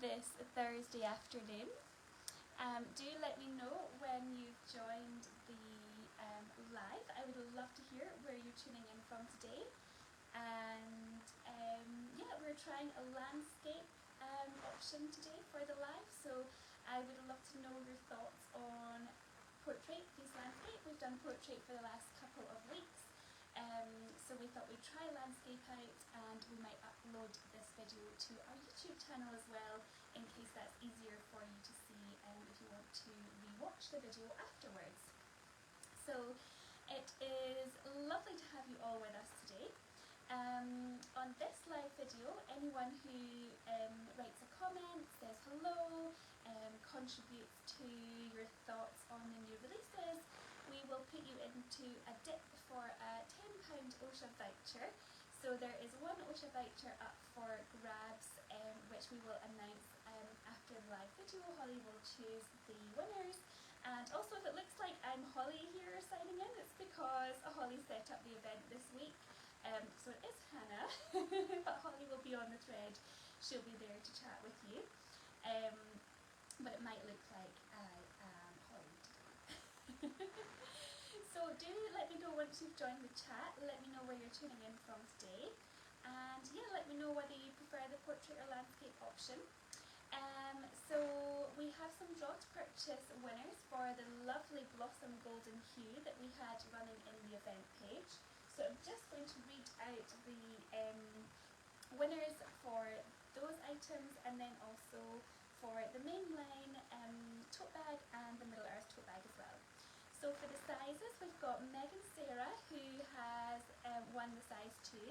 this Thursday afternoon. Do let me know when you've joined the live. I would love to hear where you're tuning in from today. And yeah, we're trying a landscape option today for the live, so I would love to know your thoughts on portrait, piece landscape. We've done portrait for the last couple of weeks, so we thought we'd try landscape out, and we might upload this video to our YouTube channel as well, in case that's easier for you to see if you want to re-watch the video afterwards. So it is lovely to have you all with us today. On this live video, anyone who writes a comment, says hello, contributes to your thoughts on the new releases, we will put you into a dip for a £10 Oscha voucher. So there is one Oscha voucher up for grabs, which we will announce after the live video. Holly will choose the winners. And also, if it looks like I'm Holly here signing in, it's because Holly set up the event this week. So it is Hannah, but Holly will be on the thread. She'll be there to chat with you. But it might look like I am Holly today. So do let me know once you've joined the chat. Let me know where you're tuning in from today. And yeah, let me know whether you prefer the portrait or landscape option. So we have some draw to purchase winners for the lovely Blossom Golden Hue that we had running in the event page. So I'm just going to read out the winners for those items, and then also for the mainline tote bag and the Middle Earth tote bag as well. So for the sizes, we've got Megan Sarah, who has won the size 2,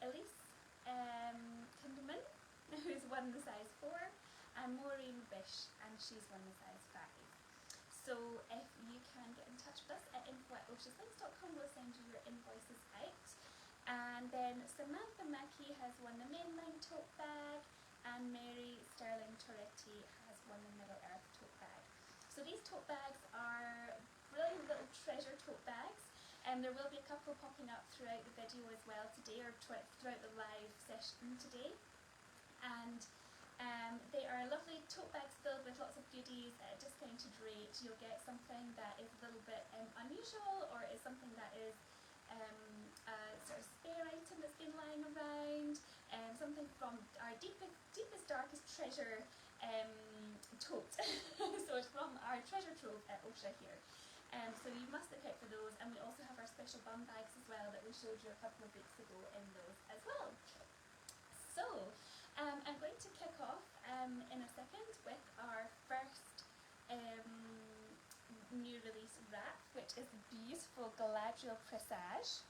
Elise Kinderman, who's won the size 4, and Maureen Bish, and she's won the size 5. So if you can get in touch with us at info@oschaslings.com, we'll send you your invoices out. And then Samantha Mackey has won the mainline tote bag, and Mary Sterling Toretti has won the Middle Earth tote bag. So these tote bags are brilliant little treasure tote bags, and there will be a couple popping up throughout the video as well today, or throughout the live session today. And they are lovely tote bags filled with lots of goodies at a discounted rate. You'll get something that is a little bit unusual, or is something that is a sort of spare item that's been lying around, something from our deepest, darkest treasure tote. So it's from our treasure trove at Oscha here. So you must look out for those, and we also have our special bum bags as well that we showed you a couple of weeks ago in those as well. So I'm going to kick off in a second with our first new release wrap, which is the beautiful Galadriel Presage.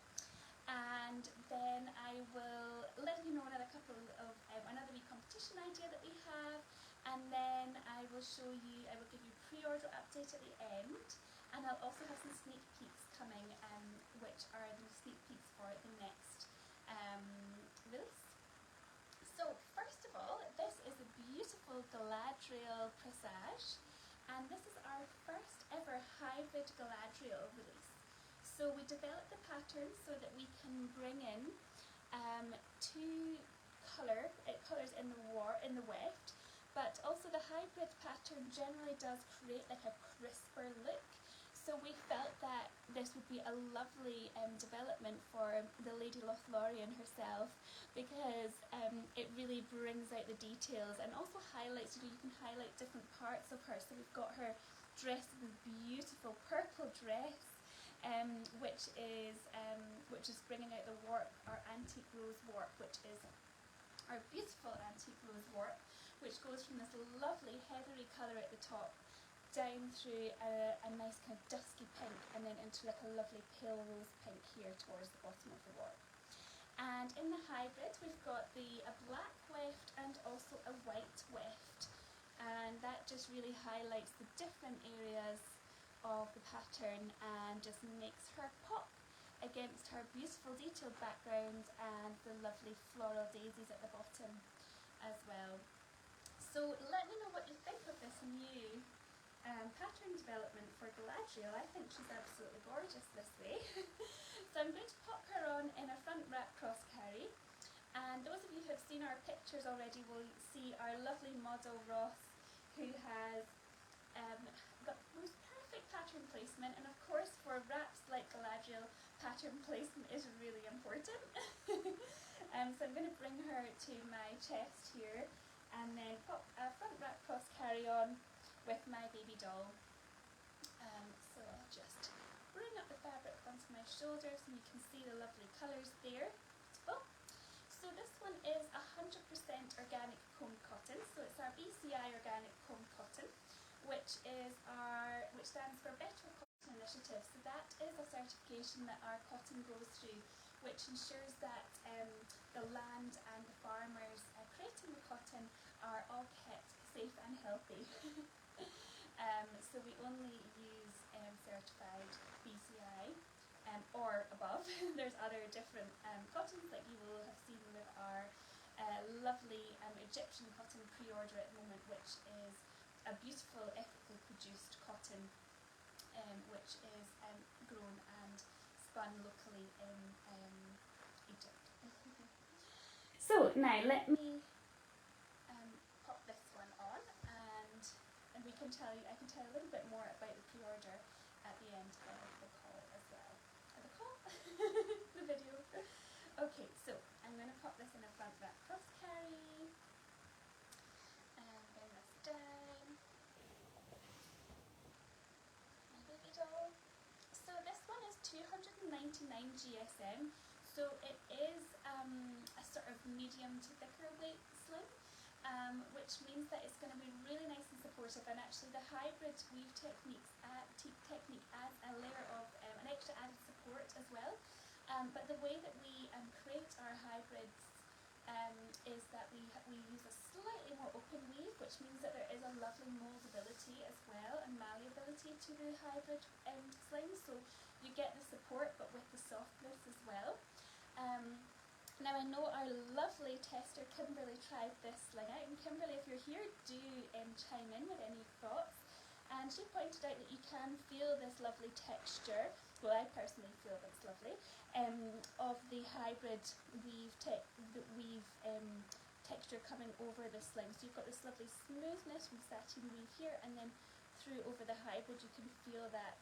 And then I will let you know another wee competition idea that we have, and then I will give you a pre-order update at the end, and I'll also have some sneak peeks coming, which are the sneak peeks for the next release. So first of all, this is a beautiful Galadriel Presage, and this is our first ever hybrid Galadriel release. So we developed the pattern so that we can bring in two colours in the weft, but also the hybrid pattern generally does create like a crisper look. So we felt that this would be a lovely development for the Lady Lothlorien herself, because it really brings out the details and also highlights, you can highlight different parts of her. So we've got her dressed in this beautiful purple dress, which is bringing out the warp, our antique rose warp, which is our beautiful antique rose warp, which goes from this lovely heathery colour at the top down through a nice kind of dusky pink, and then into like a lovely pale rose pink here towards the bottom of the warp. And in the hybrid, we've got a black weft and also a white weft, and that just really highlights the different areas of the pattern and just makes her pop against her beautiful detailed background and the lovely floral daisies at the bottom as well. So let me know what you think of this new pattern development for Galadriel. I think she's absolutely gorgeous this way. So I'm going to pop her on in a front wrap cross carry, And those of you who have seen our pictures already will see our lovely model Ross, who has got the most perfect pattern placement, and of course for wraps like Galadriel, pattern placement is really important. So I'm going to bring her to my chest here and then pop a front wrap cross carry on with my baby doll. So I'll just bring up the fabric onto my shoulders and you can see the lovely colours there. Oh, so this one is 100% organic comb cotton, so it's our BCI organic comb cotton, which stands for Better Cotton Initiative. So that is a certification that our cotton goes through, which ensures that the land and the farmers creating the cotton are all kept safe and healthy. So we only use certified BCI or above. There's other different cottons that you will have seen with our lovely Egyptian cotton pre-order at the moment, which is a beautiful ethically produced cotton which is grown and spun locally in Egypt. So now let me pop this one on and I can tell a little bit more about the pre-order at the end of the call as well. The video. Okay, so I'm going to pop this in a front wrap cross carry and bring this down. My baby doll. So this one is 299 GSM. So it is a sort of medium to thicker weight sling. Which means that it's going to be really nice and supportive, and actually the hybrid weave technique adds a layer of an extra added support as well. But the way that we create our hybrids is that we use a slightly more open weave, which means that there is a lovely moldability as well and malleability to the hybrid slings, so you get the support but with the softness as well. Now I know our lovely tester Kimberly tried this sling out, and Kimberly, if you're here, do chime in with any thoughts. And she pointed out that you can feel this lovely texture, well I personally feel that it's lovely, of the hybrid weave texture coming over the sling. So you've got this lovely smoothness from satin weave here, and then through over the hybrid you can feel that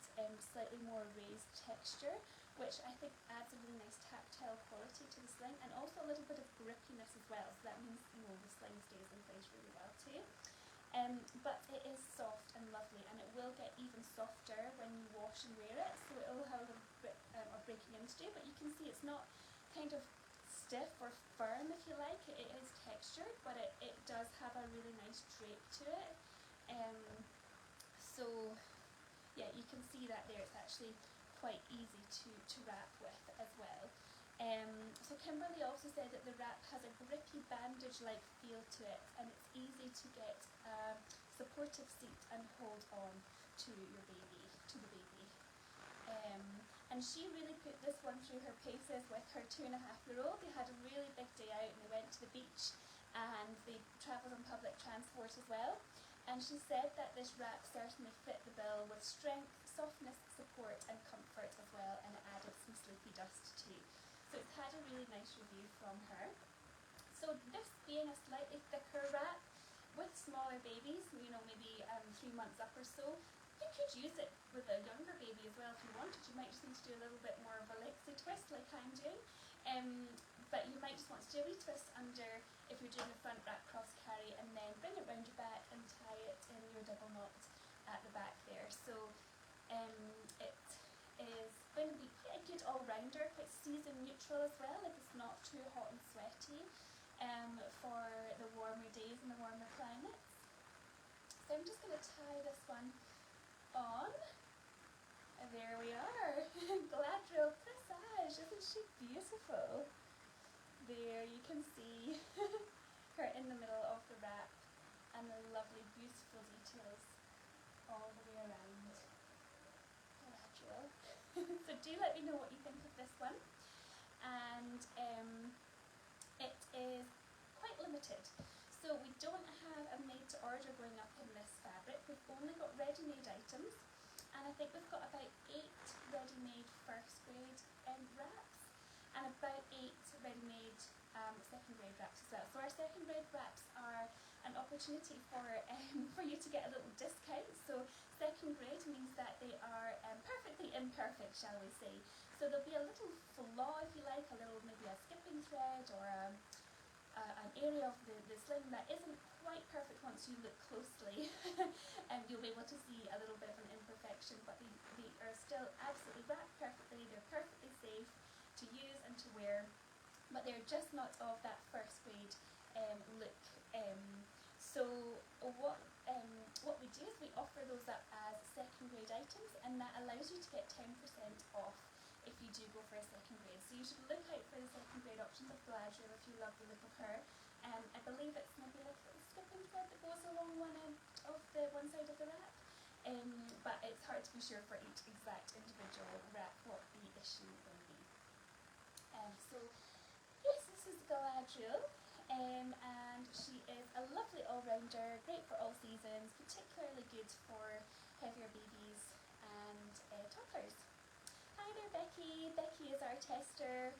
slightly more raised texture, which I think adds a really nice tactile quality to the sling, and also a little bit of grippiness as well, so that means the sling stays in place really well too. But it is soft and lovely, and it will get even softer when you wash and wear it, so it will have a bit of breaking in to do, but you can see it's not kind of stiff or firm if you like. It is textured, but it does have a really nice drape to it. So yeah, you can see that there, it's actually quite easy to wrap with as well. So Kimberly also said that the wrap has a grippy bandage-like feel to it, and it's easy to get a supportive seat and hold on to your baby, to the baby. And she really put this one through her paces with her 2.5-year-old. They had a really big day out and they went to the beach and they travelled on public transport as well. And she said that this wrap certainly fit the bill with strength, softness, support and comfort as well, and it added some sleepy dust too. So it's had a really nice review from her. So this being a slightly thicker wrap with smaller babies, you know, maybe 3 months up or so, you could use it with a younger baby as well if you wanted. You might just need to do a little bit more of a lexi twist like I'm doing. But you might just want to do a wee twist under if you're doing a front wrap cross carry, and then bring it round your back and tie it in your double knot at the back there. So it is going to be quite a good all-rounder, quite season neutral as well, like it's not too hot and sweaty for the warmer days and the warmer climates. So I'm just going to tie this one on. And there we are. Galadriel Presage, isn't she beautiful? There you can see her in the middle of the wrap and the lovely beautiful details all the way around. Galadriel. So do let me know what you think of this one. And it is quite limited. So we don't have a made to order going up in this fabric. We've only got ready-made items. And I think we've got about 8 ready-made first grade wraps and about 8 ready-made second grade wraps as well. So our second grade wraps are an opportunity for you to get a little discount. So second grade means that they are perfectly imperfect, shall we say. So there'll be a little flaw, if you like, a little, maybe a skipping thread or an area of the sling that isn't quite perfect once you look closely. And you'll be able to see a little bit of an imperfection, but they are still absolutely wrapped perfectly. They're perfectly safe to use and to wear, but they're just not of that first grade look. So what we do is we offer those up as second grade items, and that allows you to get 10% off if you do go for a second grade. So you should look out for the second grade options of Galadriel if you love the look of her. I believe it's maybe like a little skipping thread that goes along one end of the one side of the wrap. But it's hard to be sure for each exact individual wrap what the issue will be. So yes, this is Galadriel, and she is a lovely all-rounder, great for all seasons, particularly good for heavier babies and toddlers. Hi there, Becky. Becky is our tester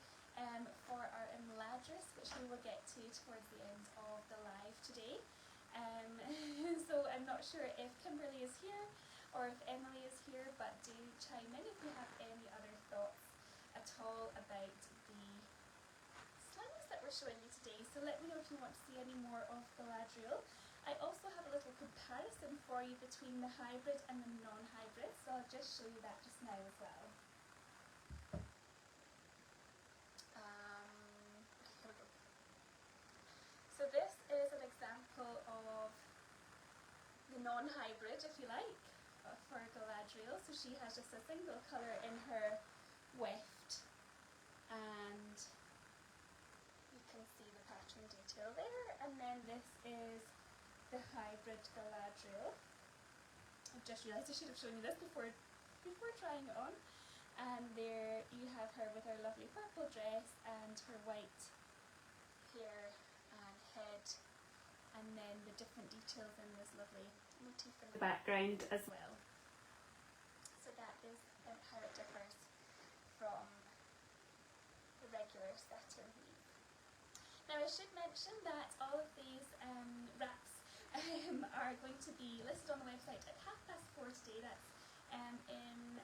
for our Imladris, which we will get to towards the end of the live today. So I'm not sure if Kimberly is here or if Emily is here, but do chime in if you have any other thoughts at all about the slings that we're showing you today. So let me know if you want to see any more of Galadriel. I also have a little comparison for you between the hybrid and the non-hybrid, so I'll just show you that just now as well. So this is an example of the non-hybrid, if you like, for Galadriel. So she has just a single colour in her weft, and you can see the pattern detail there. And then this is the hybrid Galadriel. I've just realised I should have shown you this before trying it on. And there you have her with her lovely purple dress and her white hair and head, and then the different details in this lovely motif in the background as well. So that is how it differs from the regular satin weave. Now I should mention that all of these wraps are going to be listed on the website at 4:30 today. That's in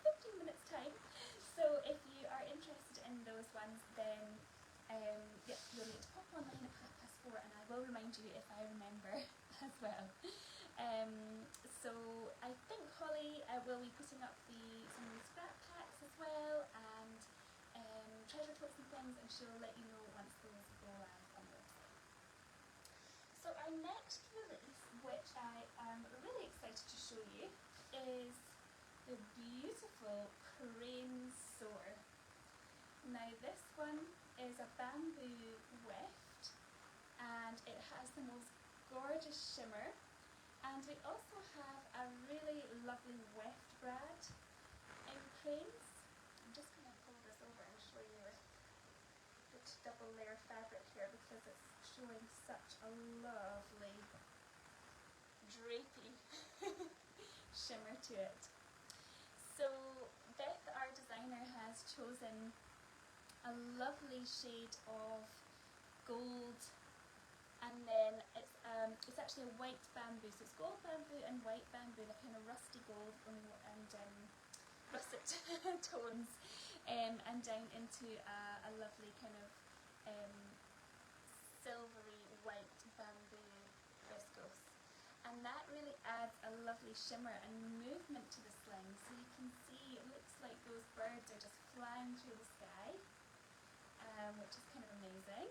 15 minutes time. So if you are interested in those ones, then you'll need to pop online at 4:30, and I will remind you if I remember as well. So I think Holly will be putting up some of the scrap packs as well, and treasure totes and things, and she'll let you know once those go live on the website. So our next release, which I am really excited to show you, is the beautiful Crane Soar. Now this one is a bamboo weft, and it has the most gorgeous shimmer, and we also have a really lovely weft brad in cranes. I'm just going to pull this over and show you the double layer fabric here, because it's showing such a lovely drapey shimmer to it. So Beth, our designer, has chosen a lovely shade of gold, and then it's actually a white bamboo, so it's gold bamboo and white bamboo, the kind of rusty gold and russet tones, and down into a lovely kind of silvery white bamboo viscose. And that really adds a lovely shimmer and movement to the sling. So you can see it looks like those birds are just flying through the sky, which is kind of amazing.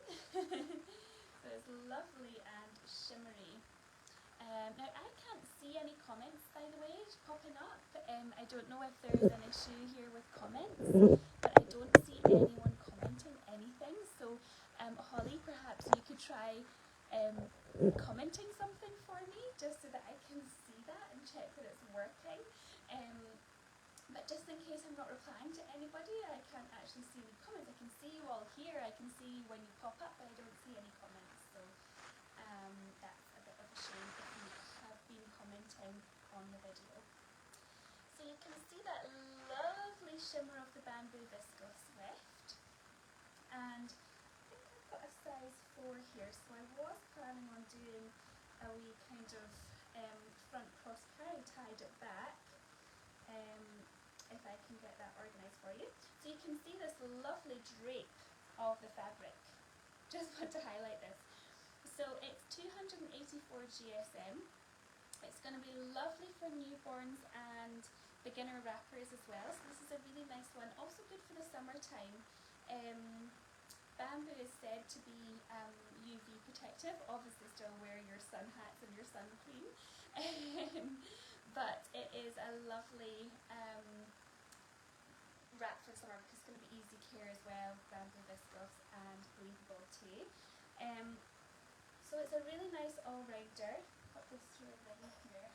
So it's lovely and shimmery. Now I can't see any comments, by the way, popping up. I don't know if there is an issue here with comments, but I don't see anyone commenting anything. So Holly, perhaps you could try commenting something for me, just so that I can see that and check that it's working. But just in case I'm not replying to anybody, I can't actually see any comments. I can see you all here, I can see when you pop up, but I don't see any comments. So that's a bit of a shame if you have been commenting on the video. So you can see that lovely shimmer of the bamboo viscose weft, and I think 4 here, so I was planning on doing a wee kind of front cross carry, tied it back, if I can get that organised for you. So you can see this lovely drape of the fabric. Just want to highlight this. So it's 284 GSM. It's going to be lovely for newborns and beginner wrappers as well. So this is a really nice one. Also good for the summertime. Bamboo is said to be UV protective. Obviously still wear your sun hats and your sun cream. But it is a lovely wrap for summer because it's going to be easy care as well. Bamboo viscose and breathable too. So it's a really nice all-rounder. Put this through a ring here.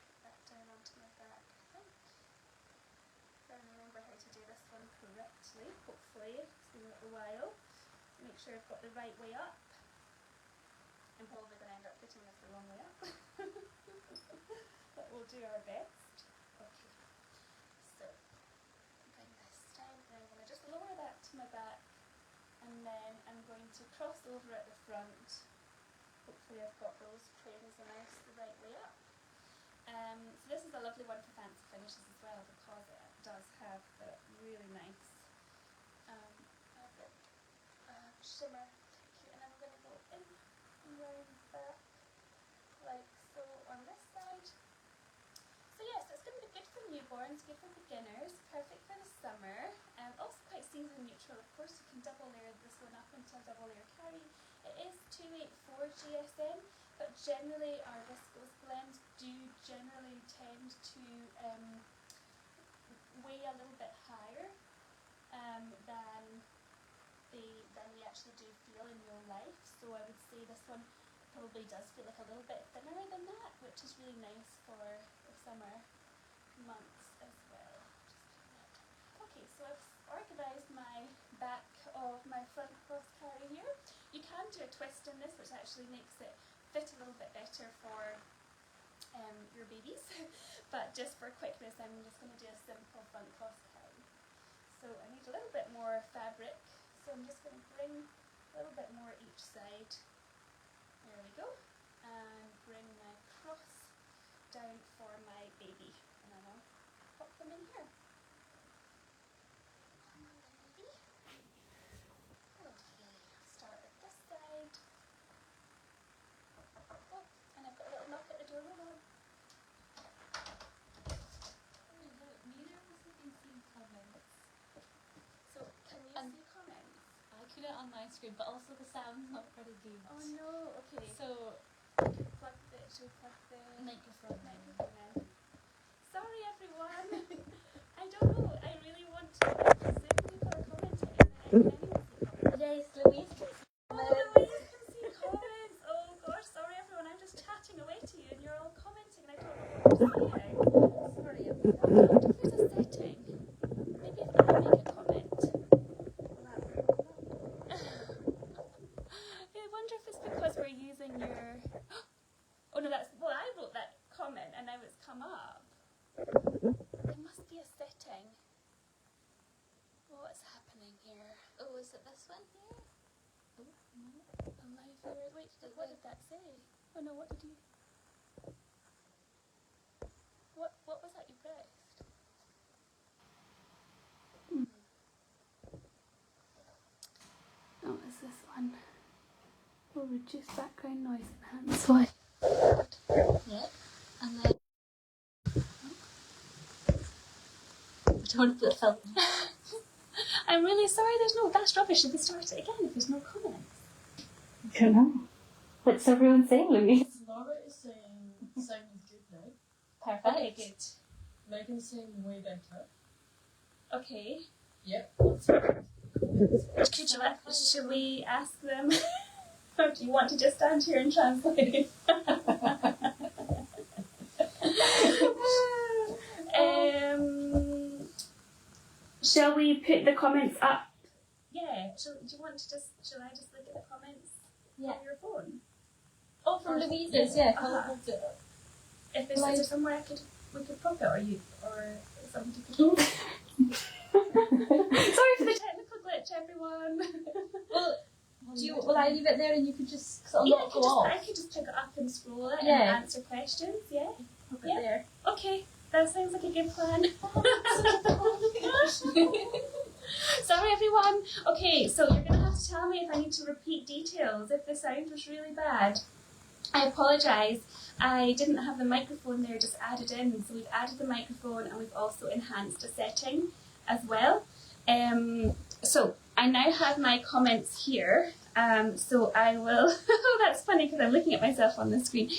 Put that down onto my back, I think. Trying to remember how to do this one correctly, hopefully. It's been a little while. Make sure I've got the right way up. I'm probably going to end up putting this the wrong way up. But we'll do our best. Okay. So, bring this down, and I'm going to just lower that to my back, and then I'm going to cross over at the front. Hopefully I've got those trails and ice the right way up. So this is a lovely one for fancy finishes as well because it does have the really nice fabric shimmer. And I'm going to go in and round back like so on this side. So yes, it's going to be good for newborns, good for beginners, perfect for the summer. Also quite season neutral, of course. You can double layer this one up into a double layer carry. It is 284 GSM, but generally our viscose blends do generally tend to weigh a little bit higher than we actually do feel in real life. So I would say this one probably does feel like a little bit thinner than that, which is really nice for the summer months as well. Okay, so I've organised my back of my front cross carry here. You can do a twist in this, which actually makes it fit a little bit better for your babies. But just for quickness, I'm just going to do a simple front cross carry. So I need a little bit more fabric, so I'm just going to bring a little bit more each side. There we go. And bring my cross down for my baby. And then I'll pop them in here. Start at this side. Oh, and I've got a little knock at the door. Hold on. Neither of us have been seeing comments. So, can you see comments? I couldn't on my screen, but also the sound's not very good. Oh no, okay. So, Should we plug the microphone in? Sorry everyone. I don't know, I really want to see people are commenting and then I can Yes, Louise can see comments. Oh, Louise can see comments. Oh gosh, sorry everyone, I'm just chatting away to you and you're all commenting and I don't know what you're saying. Sorry everyone. I wonder if there's a setting. Maybe if I make a comment. I wonder if it's because we're using your... Oh no, that's... Well, I wrote that comment and now it's come up. There must be a setting. What's happening here? Oh, is it this one here? Oh, no. Alive viewers. Wait, what did that say? Oh no, what did you... What was that you pressed? Oh, it's this one. Will reduce background noise enhance. Why? Yep. And then... I don't want to put a filter. I'm really sorry, there's no... That's rubbish. Should we start it again if there's no comments? I don't know. What's everyone saying, Louise? Laura is saying sound is good now. Perfect. Okay, good. Megan's saying way better. Okay. Yep, that's good. Should we ask them? Or do you want to just stand here and translate? Shall we put the comments up? Yeah. Do you want to just? Shall I just look at the comments on your phone? Oh, from Louise's, yeah. Uh-huh. Hold it up. If there's somewhere we could prop it, or that somebody could hold. Sorry for the technical glitch, everyone. Well, will I leave it there and you could just sort of Yeah, not go off? I could just pick it up and scroll it Yeah. and answer questions, yeah. Pop it there. Okay, that sounds like a good plan. Sorry everyone. Okay, so you're going to have to tell me if I need to repeat details, if the sound was really bad. I apologise. I didn't have the microphone there just added in, so we've added the microphone and we've also enhanced a setting as well. So I now have my comments here. So I will. Oh, that's funny because I'm looking at myself on the screen.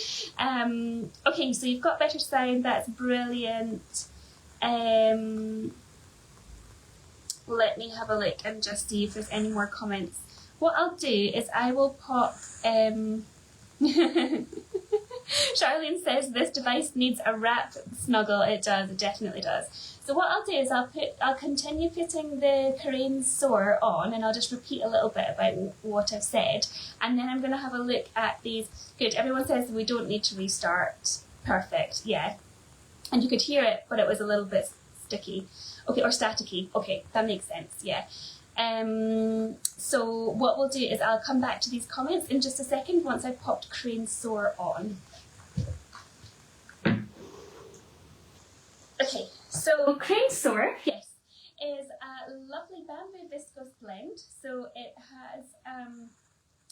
Okay, so you've got better sound. That's brilliant. Let me have a look and just see if there's any more comments. What I'll do is I will pop. Charlene says this device needs a wrap snuggle. It does. It definitely does. So what I'll do is I'll continue putting the Karain Soar on, and I'll just repeat a little bit about what I've said, and then I'm going to have a look at these. Good. Everyone says we don't need to restart. Perfect. Yeah. And you could hear it, but it was a little bit sticky. Okay, or staticky. Okay, that makes sense. Yeah. So what we'll do is I'll come back to these comments in just a second once I've popped Karain Soar on. Okay, so Karain Soar, yes, is a lovely bamboo viscose blend. So it has,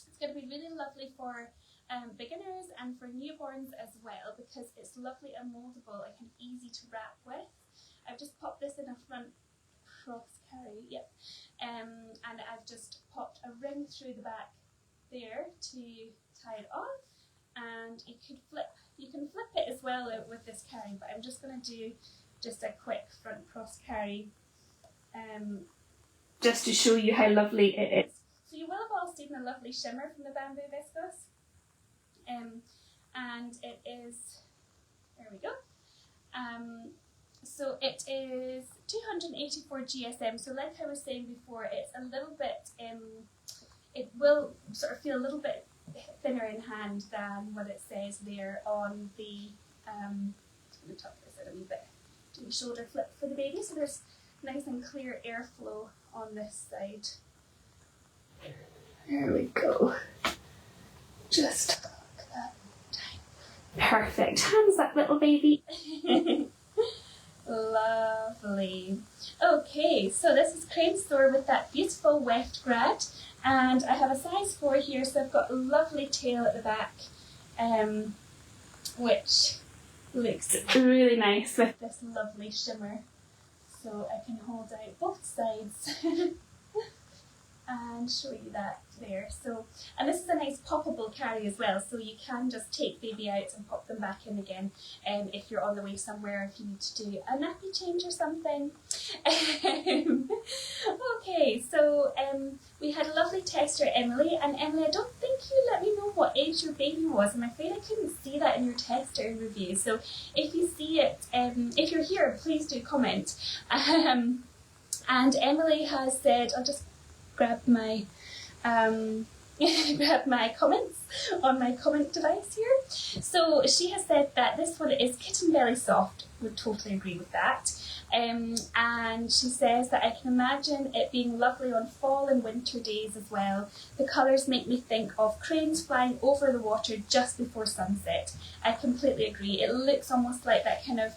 it's going to be really lovely for beginners and for newborns as well, because it's lovely and moldable and easy to wrap with. I've just popped this in a front cross carry, yep, and I've just popped a ring through the back there to tie it off, and you can flip it as well with this carry, but I'm just going to do just a quick front cross carry, just to show you how lovely it is. So you will have all seen the lovely shimmer from the bamboo viscose, and it is, there we go, so it is 284 GSM, so like I was saying before, it's a little bit, it will sort of feel a little bit thinner in hand than what it says there on the, I'm going to tuck this out a wee bit, do a shoulder flip for the baby, so there's nice and clear airflow on this side. There we go. Just tuck that down. Perfect. Hands up, little baby. Lovely. Okay, so this is Karain Soar with that beautiful weft grad, and I have a size 4 here, so I've got a lovely tail at the back, which looks really nice with this lovely shimmer. So I can hold out both sides and show you that there. So, and this is a nice poppable carry as well, so you can just take baby out and pop them back in again if you're on the way somewhere, if you need to do a nappy change or something. Okay, so we had a lovely tester, Emily, and Emily, I don't think you let me know what age your baby was. I'm afraid I couldn't see that in your tester review, so if you see it, if you're here, please do comment. And Emily has said, I'll just grab my comments on my comment device here. So she has said that this one is kitten belly soft. Would totally agree with that. And she says that I can imagine it being lovely on fall and winter days as well. The colours make me think of cranes flying over the water just before sunset. I completely agree. It looks almost like that kind of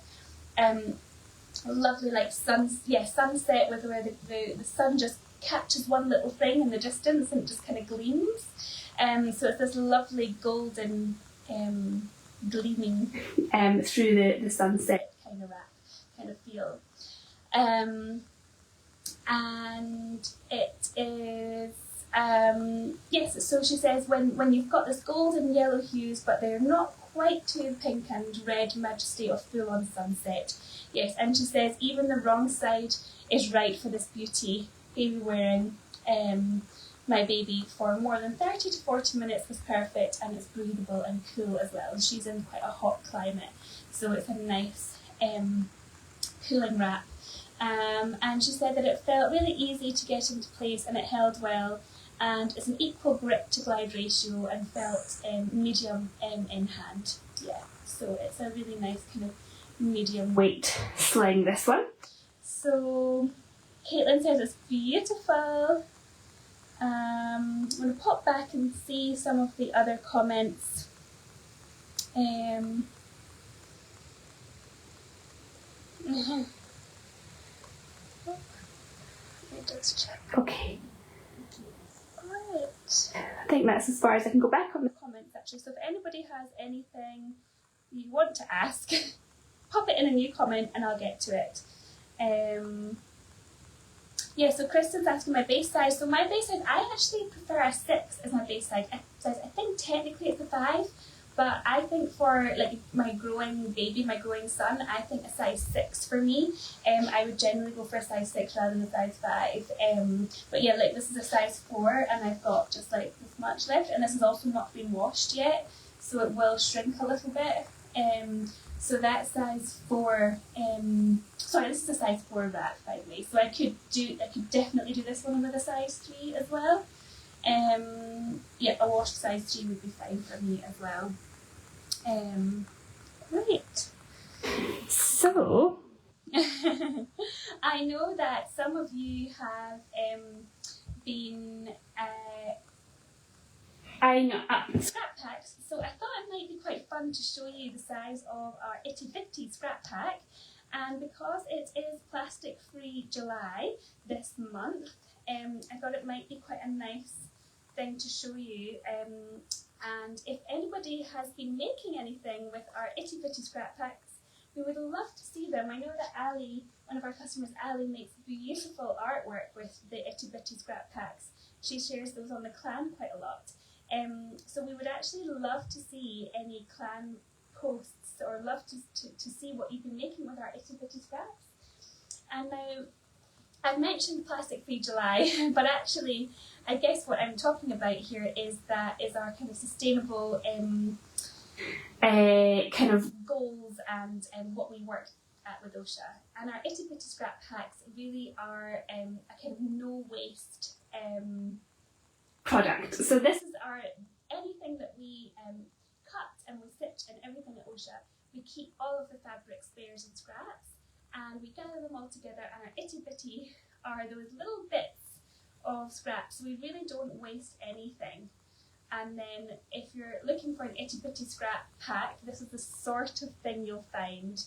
lovely like sunset with where the sun just catches one little thing in the distance and it just kind of gleams. So it's this lovely golden gleaming through the sunset kind of feel. And it is yes, so she says when you've got this golden yellow hues but they're not quite to pink and red majesty of full on sunset. Yes, and she says even the wrong side is right for this beauty. Baby wearing my baby for more than 30 to 40 minutes was perfect, and it's breathable and cool as well. And she's in quite a hot climate, so it's a nice cooling wrap. And she said that it felt really easy to get into place and it held well, and it's an equal grip to glide ratio and felt medium in hand. Yeah, so it's a really nice kind of medium weight sling, this one. So Caitlin says it's beautiful. I'm going to pop back and see some of the other comments. Just check. Okay. Right. I think that's as far as I can go back on the comments actually. So if anybody has anything you want to ask, pop it in a new comment and I'll get to it. Yeah, so Kristen's asking my base size. So my base size, I actually prefer a 6 as my base size. I think technically it's a 5, but I think for like my growing baby, my growing son, I think a size 6 for me. I would generally go for a size 6 rather than a size 5. But yeah, like this is a size 4 and I've got just like this much left, and this has also not been washed yet, so it will shrink a little bit. So that size 4, sorry, this is a size 4 wrap, by the way. So I could definitely do this one with a size 3 as well. Yeah, a washed size 3 would be fine for me as well. Right. So, I know that some of you have been eyeing up scrap packs, so I thought it might be quite fun to show you the size of our Itty Bitty scrap pack. And because it is Plastic Free July this month, I thought it might be quite a nice thing to show you. And if anybody has been making anything with our Itty Bitty scrap packs, we would love to see them. I know that Ali, one of our customers, Ali, makes beautiful artwork with the Itty Bitty scrap packs. She shares those on the clan quite a lot. So we would actually love to see any clan posts, or love to see what you've been making with our Itty Bitty scraps. And now, I've mentioned Plastic Free July, but actually, I guess what I'm talking about here is our kind of sustainable kind of goals and what we work at with Oscha. And our Itty Bitty scrap packs really are a kind of no waste product. So this is anything that we cut and we stitch and everything at Oscha, we keep all of the fabric spares and scraps, and we gather them all together, and our Itty Bitty are those little bits of scraps. We really don't waste anything. And then if you're looking for an Itty Bitty scrap pack, this is the sort of thing you'll find.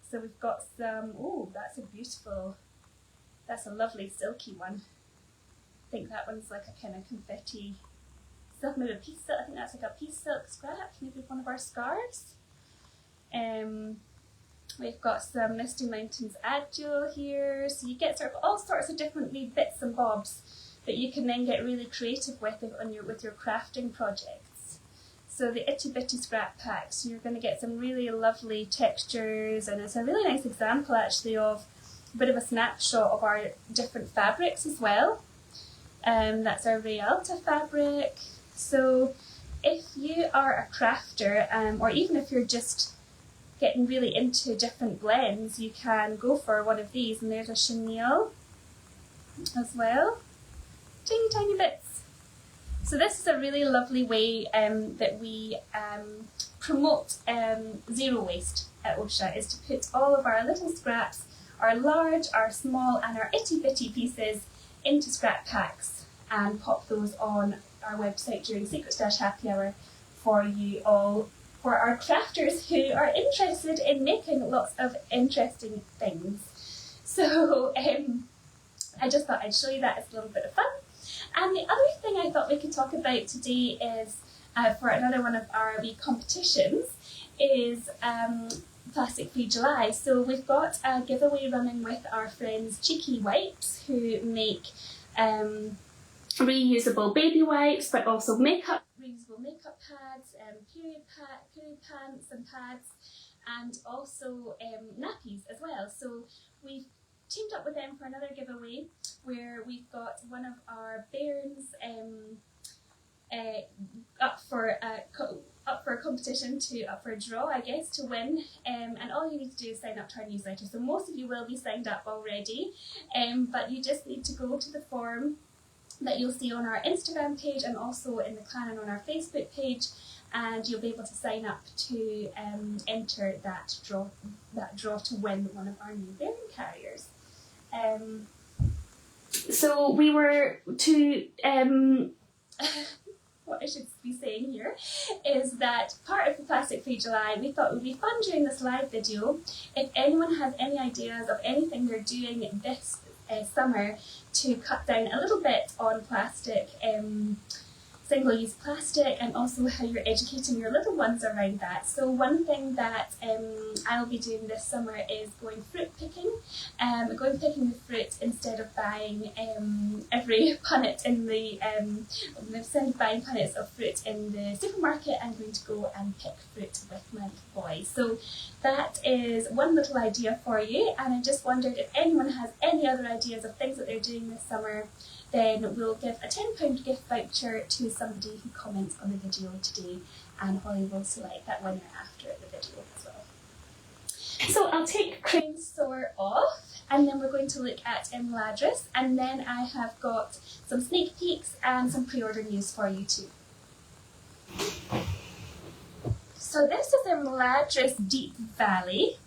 So we've got some, oh, that's a lovely silky one. I think that one's like a kind of confetti silk, maybe a piece silk. I think that's like a piece silk scrap, maybe one of our scarves. We've got some Misty Mountains Agile here, so you get sort of all sorts of different wee bits and bobs that you can then get really creative with your crafting projects. So the Itty Bitty scrap packs, you're going to get some really lovely textures, and it's a really nice example actually of a bit of a snapshot of our different fabrics as well. That's our Rialta fabric. So if you are a crafter, or even if you're just getting really into different blends, you can go for one of these. And there's a chenille as well. Teeny tiny bits. So this is a really lovely way that we promote zero waste at Oscha, is to put all of our little scraps, our large, our small and our itty bitty pieces into scrap packs and pop those on our website during Secret-Happy Hour for you all, for our crafters who are interested in making lots of interesting things. So I just thought I'd show you that as a little bit of fun. And the other thing I thought we could talk about today is, for another one of our wee competitions, is Plastic Free July. So we've got a giveaway running with our friends Cheeky Wipes, who make reusable baby wipes, but also reusable makeup pads, period pants and pads, and also nappies as well. So we've teamed up with them for another giveaway where we've got one of our bairns up for a competition, up for a draw, I guess, to win. And all you need to do is sign up to our newsletter. So most of you will be signed up already, but you just need to go to the form that you'll see on our Instagram page and also in the clan and on our Facebook page, and you'll be able to sign up to enter that draw to win one of our new bearing carriers. So we were to what I should be saying here is that part of the Plastic Free July, we thought it would be fun during this live video if anyone has any ideas of anything they're doing this summer to cut down a little bit on plastic, single-use plastic, and also how you're educating your little ones around that. So one thing that I'll be doing this summer is going fruit picking. Going picking the fruit instead of buying every punnet in the instead of buying punnets of fruit in the supermarket, I'm going to go and pick fruit with my little boy. So that is one little idea for you, and I just wondered if anyone has any other ideas of things that they're doing this summer. Then we'll give a £10 gift voucher to somebody who comments on the video today, and Holly will select that winner after the video as well. So I'll take Crane Soar off, and then we're going to look at Imladris, and then I have got some sneak peeks and some pre-order news for you too. So this is Imladris Deep Valley,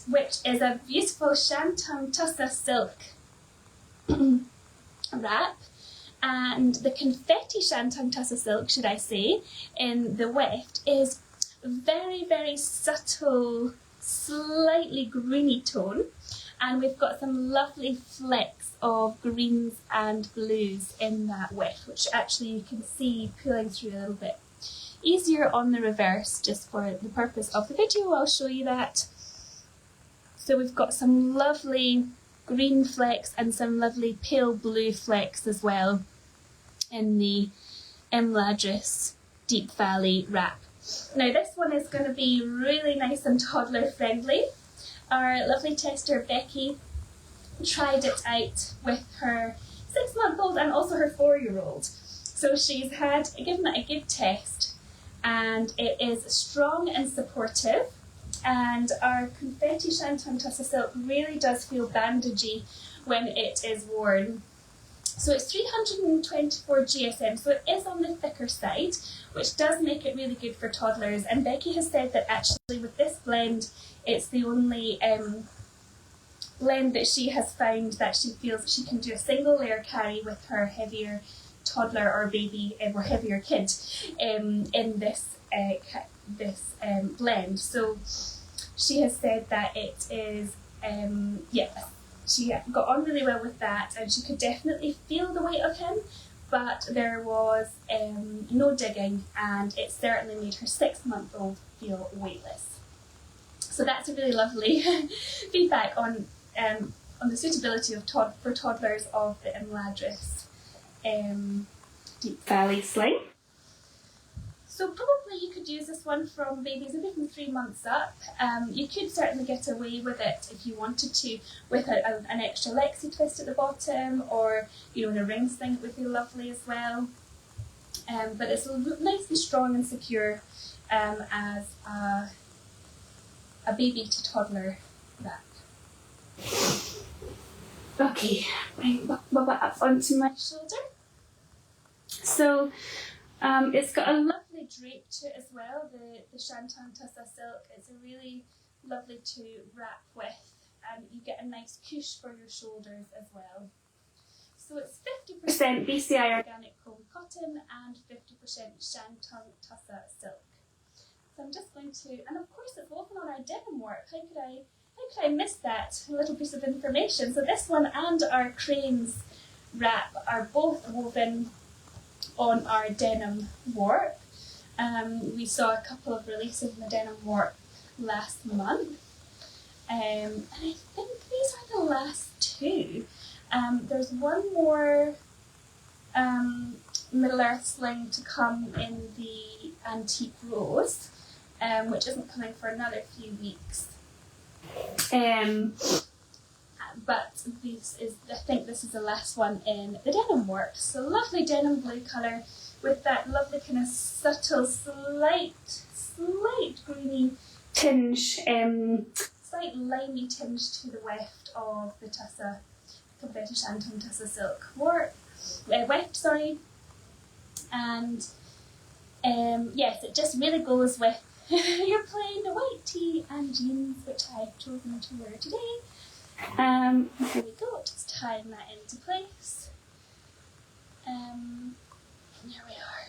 which is a beautiful Shantung Tussa silk wrap, and the confetti Shantung Tussa silk, should I say, in the weft is very, very subtle, slightly greeny tone, and we've got some lovely flecks of greens and blues in that weft, which actually you can see pulling through a little bit easier on the reverse. Just for the purpose of the video, I'll show you that. So we've got some lovely green flecks and some lovely pale blue flecks as well in the Imladris Deep Valley wrap. Now this one is going to be really nice and toddler friendly. Our lovely tester Becky tried it out with her 6-month-old and also her 4-year-old. So she's given it a good test, and it is strong and supportive. And our confetti Shantung Tussa silk really does feel bandagey when it is worn. So it's 324 GSM, so it is on the thicker side, which does make it really good for toddlers. And Becky has said that actually with this blend, it's the only blend that she has found that she feels she can do a single layer carry with her heavier toddler or baby or heavier kid in this blend. So she has said that it is, she got on really well with that, and she could definitely feel the weight of him, but there was no digging, and it certainly made her 6-month-old feel weightless. So that's a really lovely feedback on the suitability of for toddlers of the Imladris Deep Valley sling. So probably you could use this one from babies maybe from 3 months up. You could certainly get away with it if you wanted to with an extra Lexi twist at the bottom, or in a ring sling it would be lovely as well. But it's nice and strong and secure as a baby to toddler wrap. Okay, bring Bubba up onto my shoulder. So it's got a lovely drape to it as well, the Shantung Tussa silk. It's really lovely to wrap with, and you get a nice cush for your shoulders as well. So it's 50% BCI organic comb cotton and 50% Shantung Tussa silk. So I'm just going to, and of course it's woven on our denim work. How could I miss that little piece of information? So this one and our Cranes wrap are both woven on our denim warp. We saw a couple of releases in the denim warp last month, and I think these are the last two. There's one more Middle Earth sling to come in the antique rose, which isn't coming for another few weeks. But I think this is the last one in the denim work. So lovely denim blue colour with that lovely kind of subtle, slight greeny tinge, slight limey tinge to the weft of the Tussa, confetti Shantung Tussa silk weft, and yes, it just really goes with your plain white tee and jeans, which I've chosen to wear today. Here we go, just tying that into place. Here we are.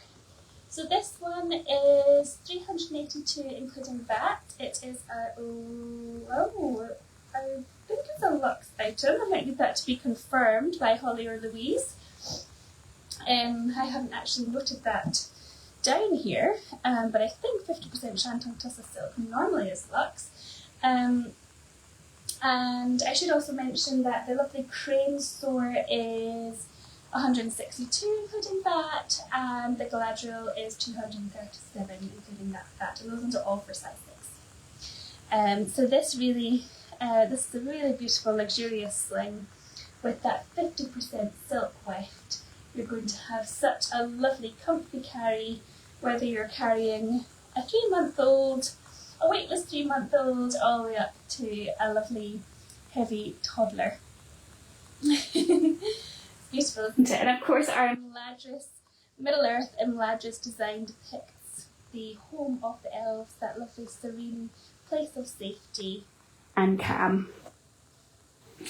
So this one is $382 including VAT. It is I think it's a luxe item. I might need that to be confirmed by Holly or Louise. I haven't actually noted that down here, but I think 50% Shantung Tussa silk normally is luxe. And I should also mention that the lovely Crane Soar is $162 including VAT, and the Galadriel is $237 including that VAT, and those ones are all for size 6. So this is a really beautiful luxurious sling with that 50% silk weft. You're going to have such a lovely comfy carry, whether you're carrying a 3-month-old, a weightless 3-month-old, all the way up to a lovely heavy toddler. Beautiful, isn't it? And of course our Imladris, Middle-earth Imladris design depicts the home of the elves, that lovely serene place of safety and calm.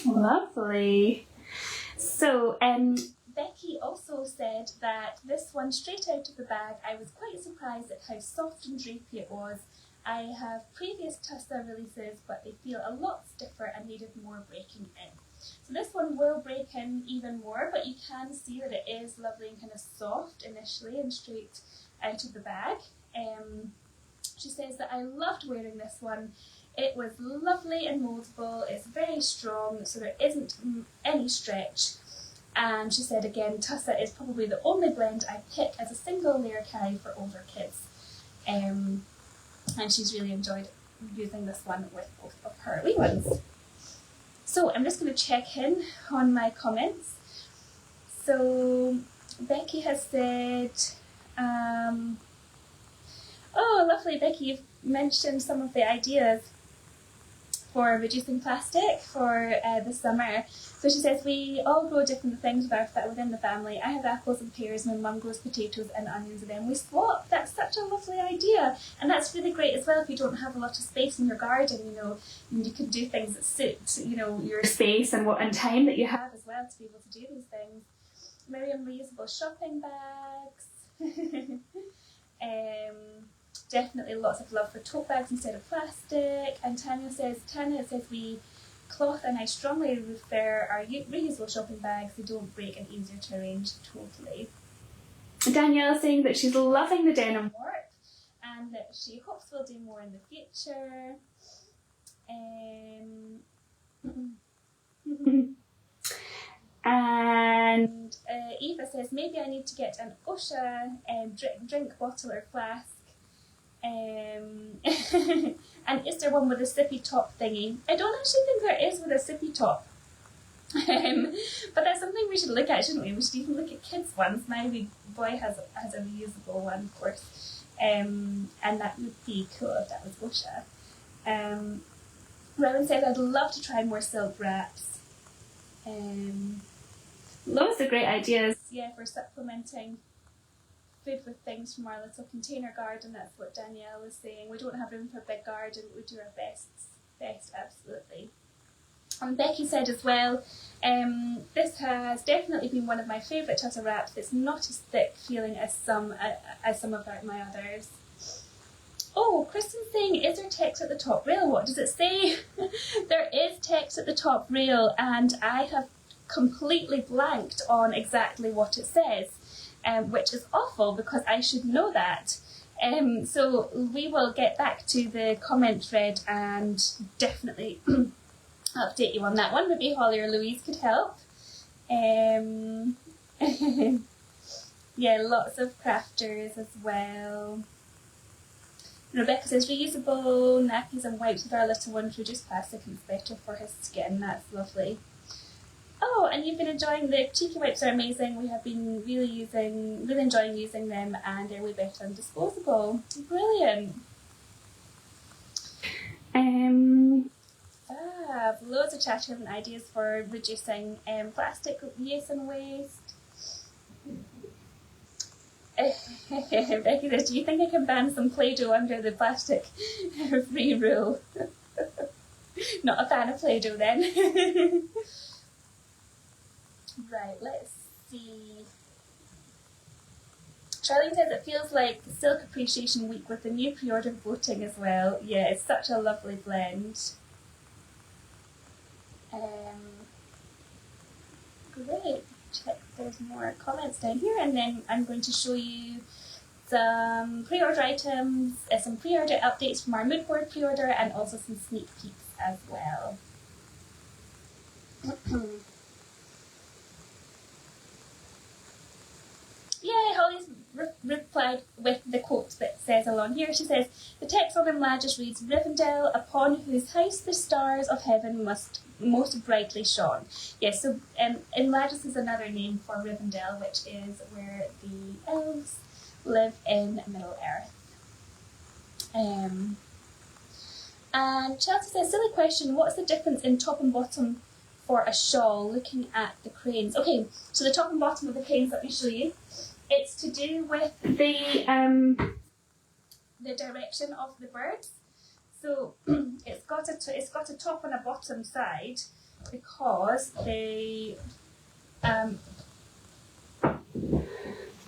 Lovely. So, Becky also said that this one, straight out of the bag, I was quite surprised at how soft and drapey it was. I have previous Tussa releases, but they feel a lot stiffer and needed more breaking in. So this one will break in even more, but you can see that it is lovely and kind of soft initially and straight out of the bag. She says that I loved wearing this one. It was lovely and moldable, it's very strong, so there isn't any stretch. And she said again, Tussa is probably the only blend I pick as a single layer carry for older kids. And she's really enjoyed using this one with both of her wee ones. So I'm just going to check in on my comments. So Becky has said, oh lovely Becky, you've mentioned some of the ideas for reducing plastic for the summer. So she says, we all grow different things within the family. I have apples and pears, my mum grows potatoes and onions, and then we swap. That's such a lovely idea. And that's really great as well if you don't have a lot of space in your garden, you know, and you can do things that suit, you know, your space and time that you have as well to be able to do these things. Miriam, reusable shopping bags. Definitely lots of love for tote bags instead of plastic. And Tanya says we cloth and I strongly prefer our reusable shopping bags. They don't break and easier to arrange. Totally. Danielle saying that she's loving the denim work and that she hopes we'll do more in the future. And Eva says maybe I need to get an Oscha drink bottle or flask. And is there one with a sippy top thingy? I don't actually think there is with a sippy top. But that's something we should look at, shouldn't we? We should even look at kids' ones. My wee boy has a reusable one, of course. And that would be cool if that was Oscha. Rowan said I'd love to try more silk wraps. Loads of great ideas, yeah, for supplementing food with things from our little container garden. That's what Danielle was saying. We don't have room for a big garden, but we do our best, absolutely. And Becky said as well, this has definitely been one of my favourite Tussa wraps. It's not as thick feeling as some of my others. Oh, Kristen's saying, is there text at the top rail? What does it say? There is text at the top rail, and I have completely blanked on exactly what it says. Which is awful because I should know that. So we will get back to the comment thread and definitely update you on that one. Maybe Holly or Louise could help. Yeah, lots of crafters as well. Rebecca says reusable nappies and wipes with our little one to reduce plastic and it's better for his skin. That's lovely. Oh, and you've been enjoying the cheeky wipes are amazing. We have been really enjoying using them, and they're way better than disposable. Brilliant. Loads of chatting and ideas for reducing plastic use and waste. Becky says, do you think I can ban some Play-Doh under the plastic free rule? Not a fan of Play-Doh then. Right, let's see. Charlene says it feels like Silk Appreciation Week with the new pre-order voting as well. Yeah, it's such a lovely blend. Great. Check, there's more comments down here, and then I'm going to show you some pre-order items, some pre-order updates from our mood board pre-order, and also some sneak peeks as well. Yay, Holly's replied with the quote that says along here. She says, the text on Imladris reads, Rivendell, upon whose house the stars of heaven must most brightly shone. Yes, so Imladris is another name for Rivendell, which is where the elves live in Middle-earth. And Chelsea says, silly question, what's the difference in top and bottom for a shawl looking at the cranes? Okay, so the top and bottom of the cranes, let me show you. It's to do with the direction of the birds. So it's got a top and a bottom side because they. I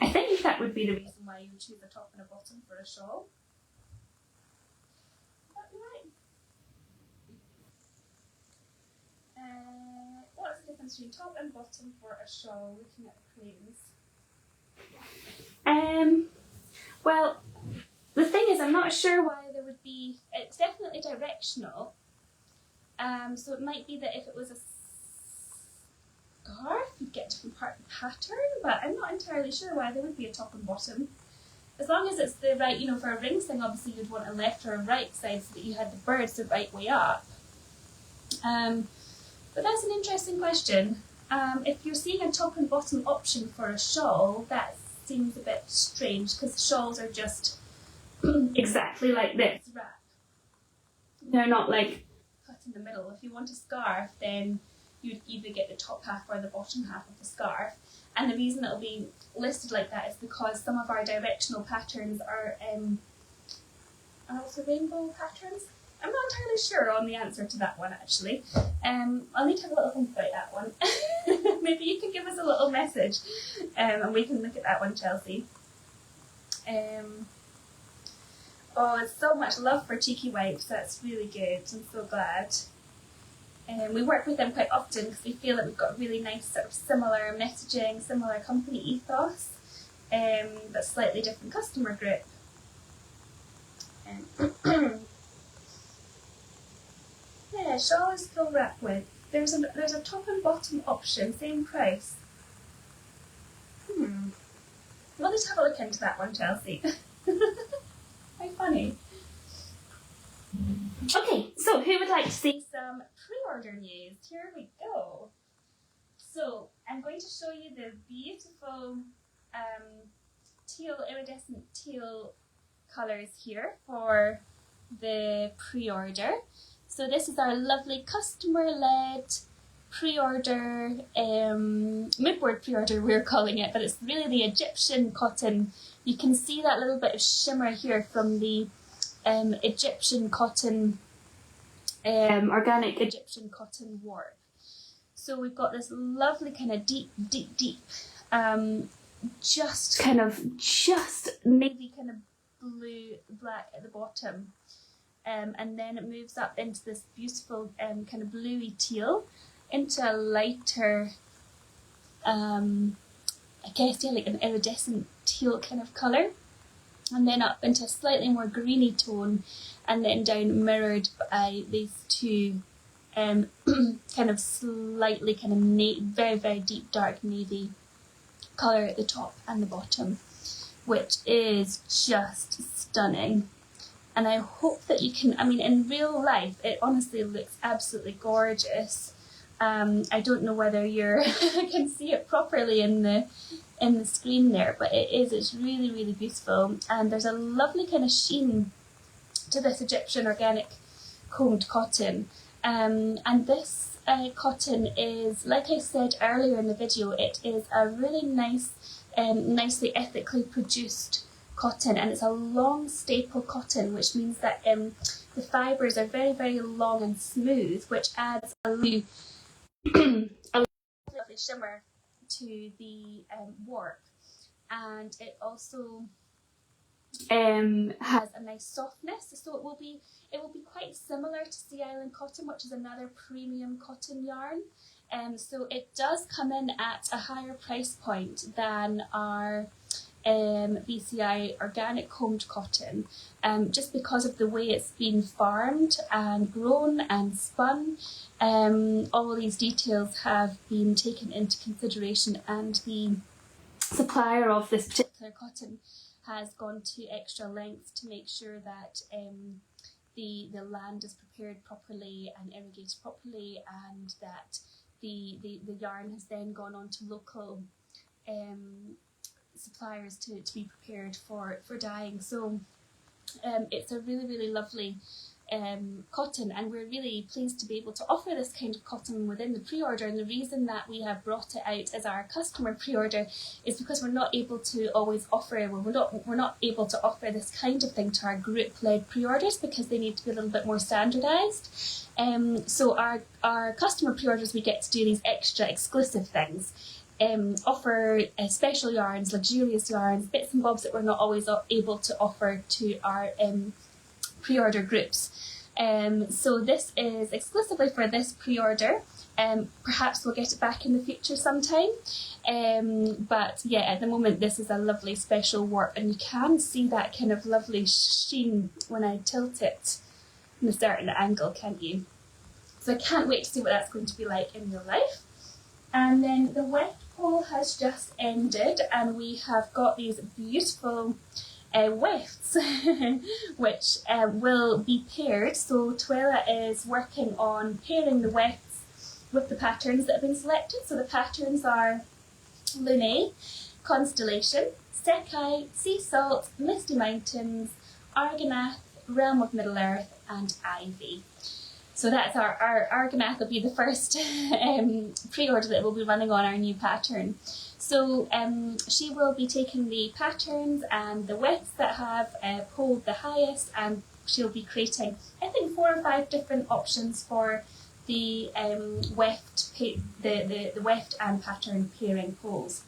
think that would be the reason why you would choose a top and a bottom for a shawl. Would that be right? What's the difference between top and bottom for a shawl looking at the cranes? Well, the thing is, I'm not sure why there would be. It's definitely directional. So it might be that if it was a scarf, you'd get a different pattern, but I'm not entirely sure why there would be a top and bottom. As long as it's the right, for a ring thing, obviously you'd want a left or a right side so that you had the birds the right way up. But that's an interesting question. If you're seeing a top and bottom option for a shawl, that seems a bit strange because shawls are just exactly like this wrap. They're not like cut in the middle. If you want a scarf, then you'd either get the top half or the bottom half of the scarf. And the reason it'll be listed like that is because some of our directional patterns are also rainbow patterns. I'm not entirely sure on the answer to that one, actually. I'll need to have a little think about that one. Maybe you can give us a little message and we can look at that one, Chelsea. Oh, it's so much love for Cheeky Wipes. That's really good. I'm so glad. We work with them quite often because we feel that we've got really nice sort of similar messaging, similar company ethos, but slightly different customer group. Yeah, shawl is full wrap with. There's a top and bottom option, same price. We'll just have a look into that one, Chelsea. How funny. Okay, so who would like to see some pre-order news? Here we go. So I'm going to show you the beautiful iridescent teal colours here for the pre-order. So this is our lovely customer-led pre-order, moodboard pre-order we're calling it, but it's really the Egyptian cotton. You can see that little bit of shimmer here from the Egyptian cotton, organic Egyptian cotton warp. So we've got this lovely kind of deep, just navy kind of blue, black at the bottom. And then it moves up into this beautiful kind of bluey teal, into a lighter, I guess, yeah, like an iridescent teal kind of colour, and then up into a slightly more greeny tone, and then down mirrored by these two kind of slightly kind of very, very deep dark navy colour at the top and the bottom, which is just stunning. And I hope that you can, in real life, it honestly looks absolutely gorgeous. I don't know whether you can see it properly in the screen there, but it's really, really beautiful. And there's a lovely kind of sheen to this Egyptian organic combed cotton. And this cotton is, like I said earlier in the video, it is a really nice nicely ethically produced cotton, and it's a long staple cotton, which means that the fibres are very, very long and smooth, which adds a lovely shimmer to the work, and it also has a nice softness, so it will be quite similar to Sea Island cotton, which is another premium cotton yarn. So it does come in at a higher price point than our BCI organic combed cotton, just because of the way it's been farmed and grown and spun. All of these details have been taken into consideration, and the supplier of this particular cotton has gone to extra lengths to make sure that the land is prepared properly and irrigated properly, and that the yarn has then gone on to local suppliers to be prepared for dyeing. So it's a really, really lovely cotton, and we're really pleased to be able to offer this kind of cotton within the pre-order. And the reason that we have brought it out as our customer pre-order is because we're not able to always offer, we're not able to offer this kind of thing to our group-led pre-orders because they need to be a little bit more standardised. So our customer pre-orders, we get to do these extra exclusive things. Offer special yarns, luxurious yarns, bits and bobs that we're not always able to offer to our pre-order groups. So this is exclusively for this pre-order. Perhaps we'll get it back in the future sometime. But yeah, at the moment this is a lovely special work, and you can see that kind of lovely sheen when I tilt it in a certain angle, can't you? So I can't wait to see what that's going to be like in real life. And then the weft pole has just ended, and we have got these beautiful wefts which will be paired. So Tuella is working on pairing the wefts with the patterns that have been selected. So the patterns are Lunae, Constellation, Sekai, Sea Salt, Misty Mountains, Argonath, Realm of Middle Earth, and Ivy. So that's our Argonath will be the first pre-order that will be running on our new pattern. So she will be taking the patterns and the wefts that have polled the highest, and she'll be creating, I think, 4 or 5 different options for the weft and pattern pairing polls.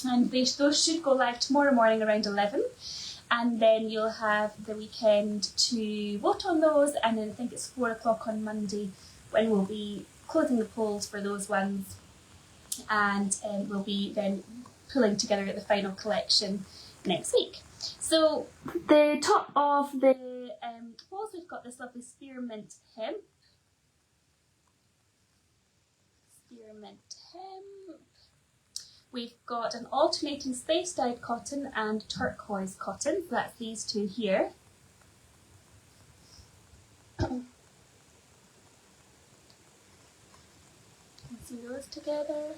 And those should go live tomorrow morning around 11. And then you'll have the weekend to vote on those, and then I think it's 4 o'clock on Monday when we'll be closing the polls for those ones, and we'll be then pulling together the final collection next week. So the top of the polls, we've got this lovely spearmint hem. We've got an alternating space-dyed cotton and turquoise cotton. So that's these two here. See those together.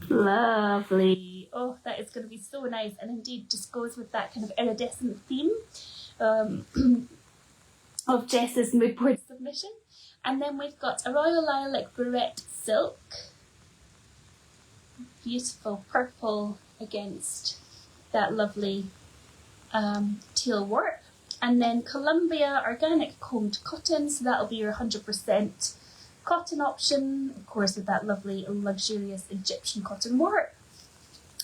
Lovely. Oh, that is going to be so nice, and indeed just goes with that kind of iridescent theme of Jess's mood board submission. And then we've got a Royal Lilac Barrette silk. Beautiful purple against that lovely teal work. And then Columbia Organic Combed Cotton, so that'll be your 100% cotton option, of course, with that lovely luxurious Egyptian cotton work.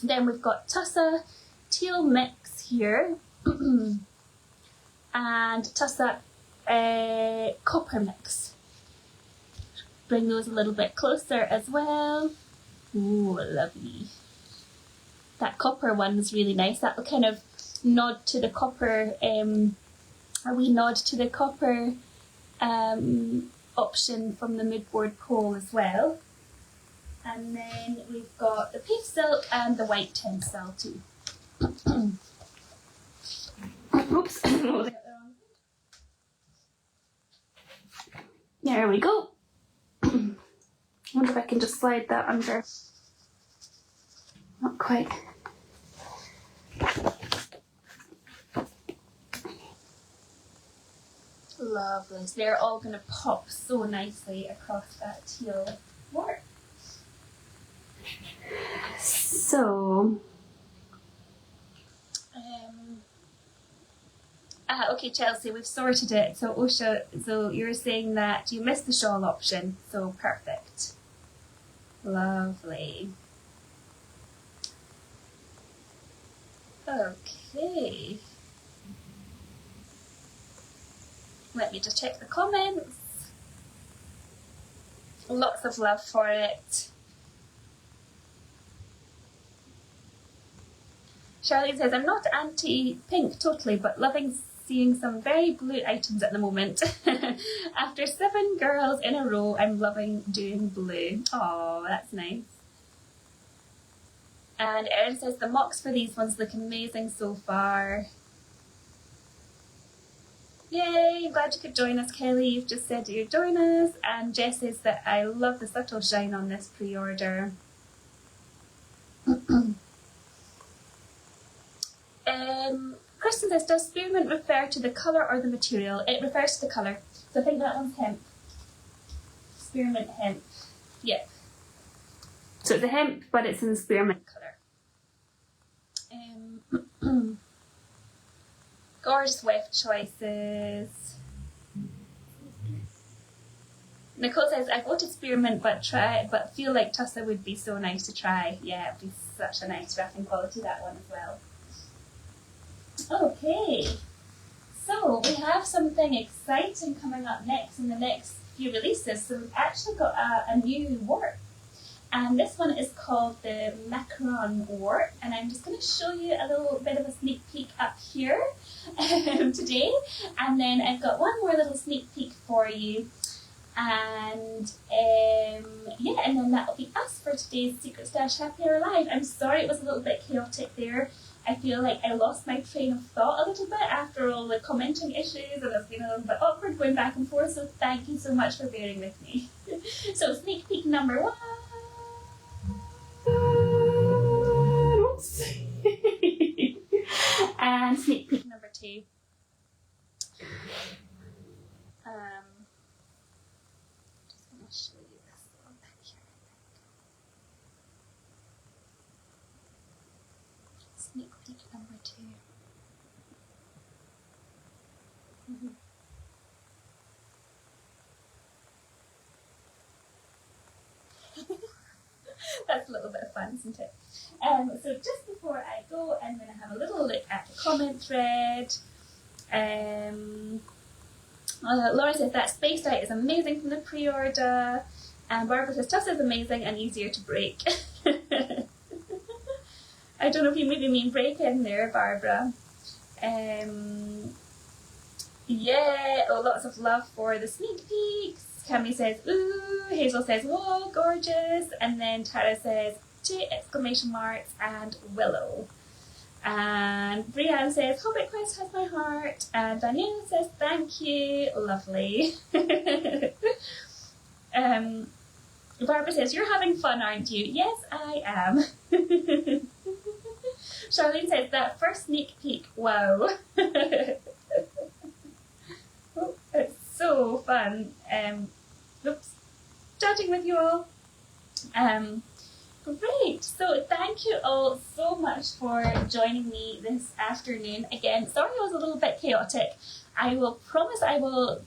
Then we've got Tussa Teal Mix here and Tussa Copper Mix. Bring those a little bit closer as well. Ooh, lovely. That copper one was really nice. That will kind of nod to the copper, a wee nod to the copper option from the mood board poll as well. And then we've got the pink silk and the white tencel too. Oops. There we go. I wonder if I can just slide that under. Not quite. Lovely. So they're all going to pop so nicely across that teal work. So Okay, Chelsea, we've sorted it. So Oscha, so you're saying that you missed the shawl option. So perfect. Lovely. Okay. Let me just check the comments. Lots of love for it. Charlene says, I'm not anti-pink totally, but loving seeing some very blue items at the moment. After 7 girls in a row, I'm loving doing blue. Oh, that's nice. And Erin says, the mocks for these ones look amazing so far. Yay, I'm glad you could join us, Kelly. You've just said you'd join us. And Jess says that I love the subtle shine on this pre-order. Kristen says, does spearmint refer to the colour or the material? It refers to the colour. So I think that one's hemp. Spearmint hemp. Yeah. So it's a hemp, but it's in the spearmint colour. Gorgeous weft choices. Nicole says, I voted spearmint, but feel like tussa would be so nice to try. Yeah, it'd be such a nice wrapping quality, that one as well. Okay, so we have something exciting coming up next in the next few releases. So we've actually got a new warp, and this one is called the Macaron warp, and I'm just going to show you a little bit of a sneak peek up here today, and then I've got one more little sneak peek for you, and yeah, and then that'll be us for today's Secret Stash Happy Hour Live. I'm sorry it was a little bit chaotic there. I feel like I lost my train of thought a little bit after all the commenting issues, and it's been a little bit awkward going back and forth, so thank you so much for bearing with me. So sneak peek number 1. And sneak peek number 2. Just going to show you this little bit here. Sneak peek number 2. That's a little bit of fun, isn't it? So just before I go, I'm going to have a little look at the comment thread. Laura says that Spaced Out is amazing from the pre-order. And Barbara says Tussa is amazing and easier to break. I don't know if you maybe mean break in there, Barbara. Yeah, lots of love for the sneak peeks. Cami says, ooh. Hazel says, whoa, gorgeous. And then Tara says, 2 exclamation marks and willow. And Brianne says, Hobbit Quest has my heart. And Daniela says, thank you. Lovely. Barbara says, you're having fun, aren't you? Yes, I am. Charlene says, that first sneak peek, wow. Oh, it's so fun. Oops, chatting with you all. Great. So thank you all so much for joining me this afternoon. Again, sorry I was a little bit chaotic. I will promise I will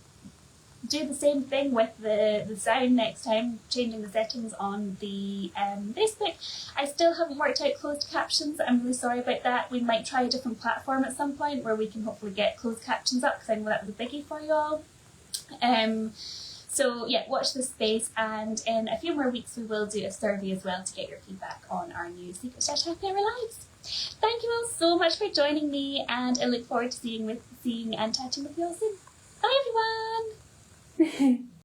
do the same thing with the sound next time, changing the settings on the Facebook. I still haven't worked out closed captions. I'm really sorry about that. We might try a different platform at some point where we can hopefully get closed captions up, because I know that was a biggie for you all. So yeah, watch this space, and in a few more weeks we will do a survey as well to get your feedback on our new Secret Stash Happy Hour Lives. Thank you all so much for joining me, and I look forward to seeing and chatting with you all soon. Bye everyone!